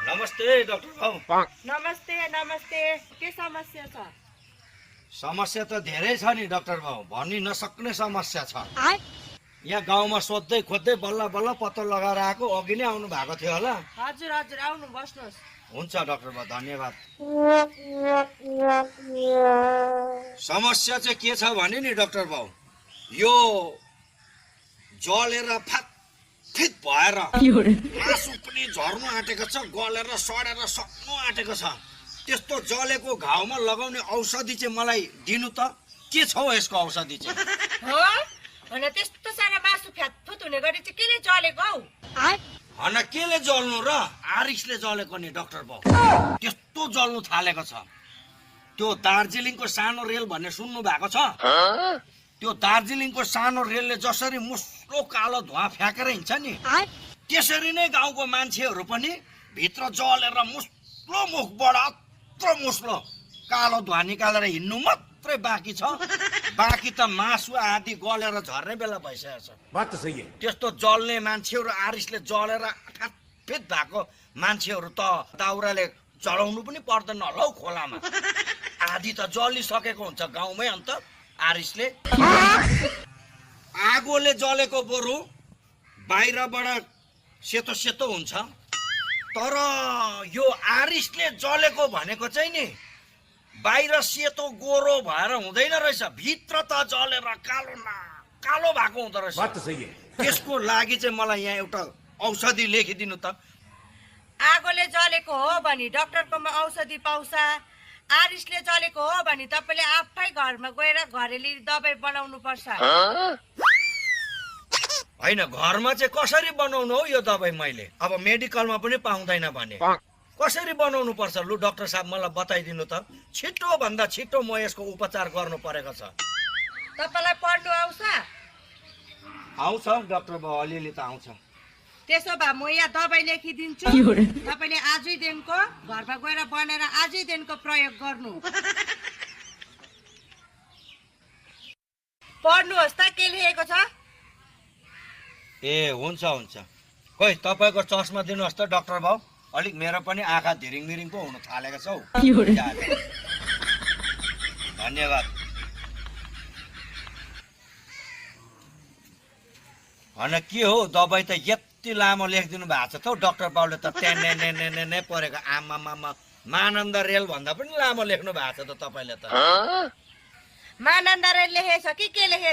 नमस्ते डाक्टर बाबु। नमस्ते नमस्ते। के समस्या छ? समस्या त धेरै छ नि डाक्टर बाबु, भनि नसक्ने समस्या छ। यहाँ गाउँमा सोध्दै खोज्दै बल्ल बल्ल पत्तो लगाएर आएको, अघि नै आउनु भएको थियो होला। हजुर हजुर, आउनु बस्नुहोस्। हुन्छ डाक्टर बाबु, धन्यवाद। समस्या चाहिँ के छ भने नि डाक्टर बाबु, यो जलेर फातफित भएर मासु पनि झर्नु आँटेको छ, गलेर सडेर सक्नु आँटेको छ। त्यस्तो जलेको घाउमा लगाउने औषधि चाहिँ मलाई दिनु त। के छ हौ यसको औषधि चाहिँ? हो? अनि त्यस्तो सारा मासु फ्यातफुत हुने गरी चाहिँ केले जलेको हौ? हन केले जल्नु र? आरिसले जलेको नि डाक्टर बाबु। त्यस्तो जल्नु थालेको छ। त्यो दार्जिलिङको सानो रेल भन्ने सुन्नु भएको छ? त्यो दार्जिलिङको सानो रेलले जसरी मुस्लो कालो धुवा फ्याँकेर हिँड्छ नि, त्यसरी नै गाउँको मान्छेहरू पनि भित्र जलेर मुस्लो मुखबाट अत्र मुस्लो कालो धुवा निकालेर हिँड्नु मात्रै बाँकी छ। बाँकी त मासु आदि गलेर झर्ने बेला भइसकेको छ। बात त सही है। त्यस्तो जल्ने मान्छेहरू, आरिसले जलेर फातफित भएको मान्छेहरू त दाउराले जलाउनु पनि पर्दैन होला हौ खोलामा। आदि त जलिसकेको हुन्छ गाउँमै। अन्त आरिसले आगोले जलेको बरु बाहिरबाट सेतो सेतो हुन्छ, तर यो आरिसले जलेको भनेको चाहिँ नि बाहिर सेतो गोरो भएर हुँदैन रहेछ, भित्र त जलेर कालो न कालो भएको हुँदो रहेछ। बात त सही है। त्यसको लागि चाहिँ मलाई यहाँ एउटा औषधि लेखिदिनु त। आगोले जलेको हो भने डाक्टरकोमा औषधि पाउँछ। आरिसले जलेको हो भने तपाईँले आफै घरमा गएर घरेलु दबाई बनाउनु पर्छ। होइन, घरमा चाहिँ कसरी बनाउनु हो यो दबाई? मैले अब मेडिकलमा पनि पाउँदैन भने कसरी बनाउनु पर्छ? लु डाक्टर साहब मलाई बताइदिनु त। छिटो भन्दा छिटो म यसको उपचार गर्नु परेको छ। तपाईँलाई पढ्नु आउँछ? आउँछ डाक्टर बाबु, अलिअलि त आउँछ। त्यसो भए म यहाँ दबाई लेखिदिन्छु। तपाईँले आजैदेखिको घरमा गएर बनाएर आजैदेखिको प्रयोग गर्नु। पढ्नुहोस् त के लेखेको छ। ए हुन्छ हुन्छ। खोइ तपाईँको चस्मा दिनुहोस् त डाक्टर बाबु, अलिक मेरो पनि आँखा धिरिङ मिरिङ पो हुन थालेको छ हौ। धन्यवाद। होइन के हो, दबाई त यति लामो लेखिदिनु भएको छ त हौ डाक्टर बाबुले त। त्यहाँ परेको आमामा, मानन्द रेल भन्दा पनि लामो लेख्नु भएको छ त तपाईँले त। मानन्द रेल लेखेछ कि के लेखेछ?